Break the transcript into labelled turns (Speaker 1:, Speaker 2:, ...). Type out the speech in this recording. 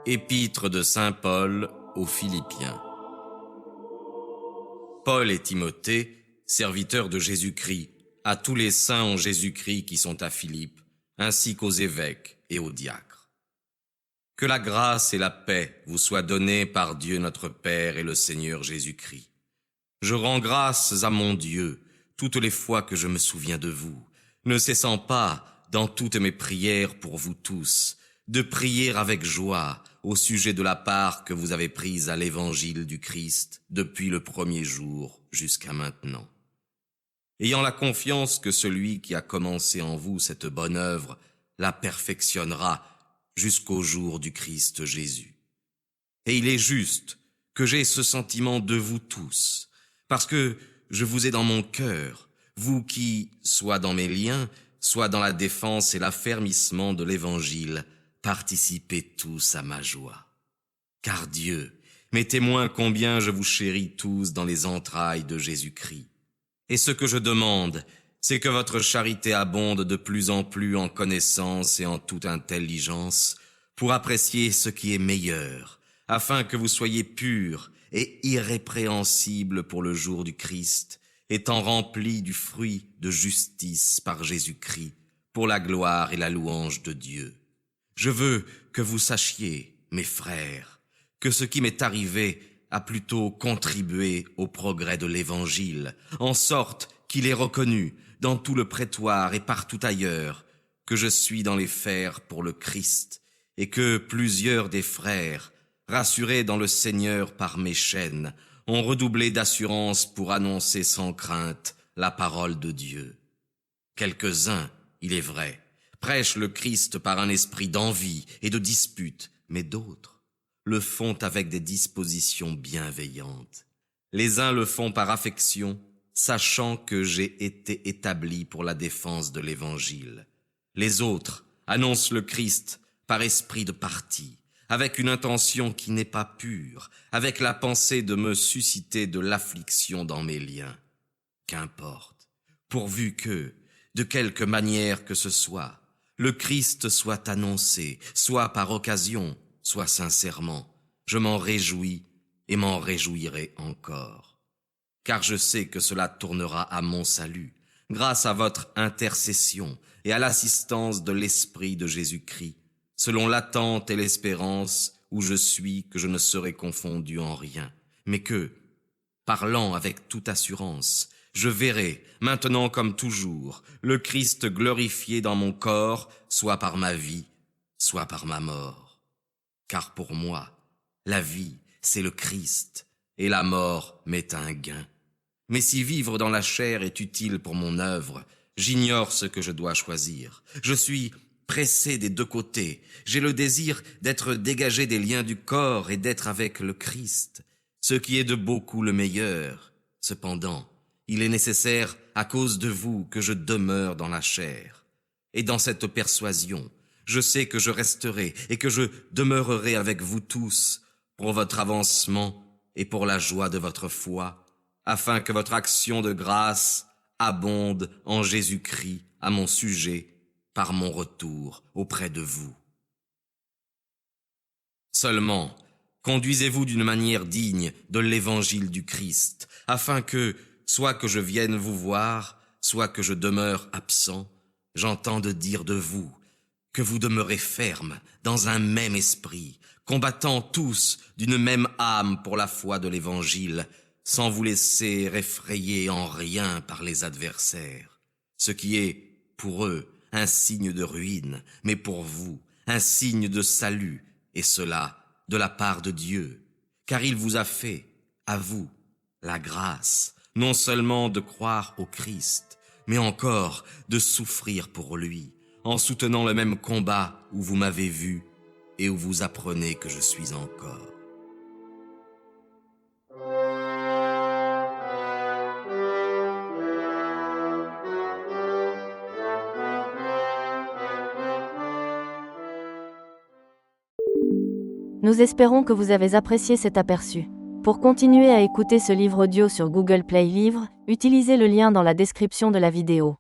Speaker 1: Épître de saint Paul aux Philippiens. Paul et Timothée, serviteurs de Jésus-Christ, à tous les saints en Jésus-Christ qui sont à Philippe, ainsi qu'aux évêques et aux diacres. Que la grâce et la paix vous soient données par Dieu notre Père et le Seigneur Jésus-Christ. Je rends grâce à mon Dieu toutes les fois que je me souviens de vous, ne cessant pas, dans toutes mes prières pour vous tous, de prier avec joie au sujet de la part que vous avez prise à l'évangile du Christ depuis le premier jour jusqu'à maintenant. Ayant la confiance que celui qui a commencé en vous cette bonne œuvre la perfectionnera jusqu'au jour du Christ Jésus. Et il est juste que j'aie ce sentiment de vous tous, parce que je vous ai dans mon cœur, vous qui, soit dans mes liens, soit dans la défense et l'affermissement de l'Évangile, participez tous à ma joie. Car Dieu m'est témoin combien je vous chéris tous dans les entrailles de Jésus-Christ. Et ce que je demande, c'est que votre charité abonde de plus en plus en connaissance et en toute intelligence, pour apprécier ce qui est meilleur, afin que vous soyez purs et irrépréhensibles pour le jour du Christ, étant remplis du fruit de justice par Jésus-Christ, pour la gloire et la louange de Dieu. Je veux que vous sachiez, mes frères, que ce qui m'est arrivé a plutôt contribué au progrès de l'Évangile, en sorte qu'il est reconnu dans tout le prétoire et partout ailleurs que je suis dans les fers pour le Christ, et que plusieurs des frères, rassurés dans le Seigneur par mes chaînes, ont redoublé d'assurance pour annoncer sans crainte la parole de Dieu. Quelques-uns, il est vrai, prêchent le Christ par un esprit d'envie et de dispute, mais d'autres le font avec des dispositions bienveillantes. Les uns le font par affection, sachant que j'ai été établi pour la défense de l'Évangile. Les autres annoncent le Christ par esprit de parti, avec une intention qui n'est pas pure, avec la pensée de me susciter de l'affliction dans mes liens. Qu'importe, pourvu que, de quelque manière que ce soit, le Christ soit annoncé, soit par occasion, soit sincèrement, je m'en réjouis et m'en réjouirai encore. Car je sais que cela tournera à mon salut, grâce à votre intercession et à l'assistance de l'Esprit de Jésus-Christ, selon l'attente et l'espérance où je suis que je ne serai confondu en rien, mais que, parlant avec toute assurance, je verrai, maintenant comme toujours, le Christ glorifié dans mon corps, soit par ma vie, soit par ma mort. Car pour moi, la vie, c'est le Christ, et la mort m'est un gain. Mais si vivre dans la chair est utile pour mon œuvre, j'ignore ce que je dois choisir. Je suis pressé des deux côtés. J'ai le désir d'être dégagé des liens du corps et d'être avec le Christ, ce qui est de beaucoup le meilleur. Cependant, il est nécessaire, à cause de vous, que je demeure dans la chair. Et dans cette persuasion, je sais que je resterai et que je demeurerai avec vous tous pour votre avancement et pour la joie de votre foi, afin que votre action de grâce abonde en Jésus-Christ à mon sujet par mon retour auprès de vous. Seulement, conduisez-vous d'une manière digne de l'évangile du Christ, afin que, soit que je vienne vous voir, soit que je demeure absent, j'entende dire de vous que vous demeurez ferme dans un même esprit, combattant tous d'une même âme pour la foi de l'Évangile, sans vous laisser effrayer en rien par les adversaires, ce qui est, pour eux, un signe de ruine, mais pour vous, un signe de salut, et cela de la part de Dieu, car il vous a fait, à vous, la grâce, non seulement de croire au Christ, mais encore de souffrir pour lui, en soutenant le même combat où vous m'avez vu et où vous apprenez que je suis encore.
Speaker 2: Nous espérons que vous avez apprécié cet aperçu. Pour continuer à écouter ce livre audio sur Google Play Livres, utilisez le lien dans la description de la vidéo.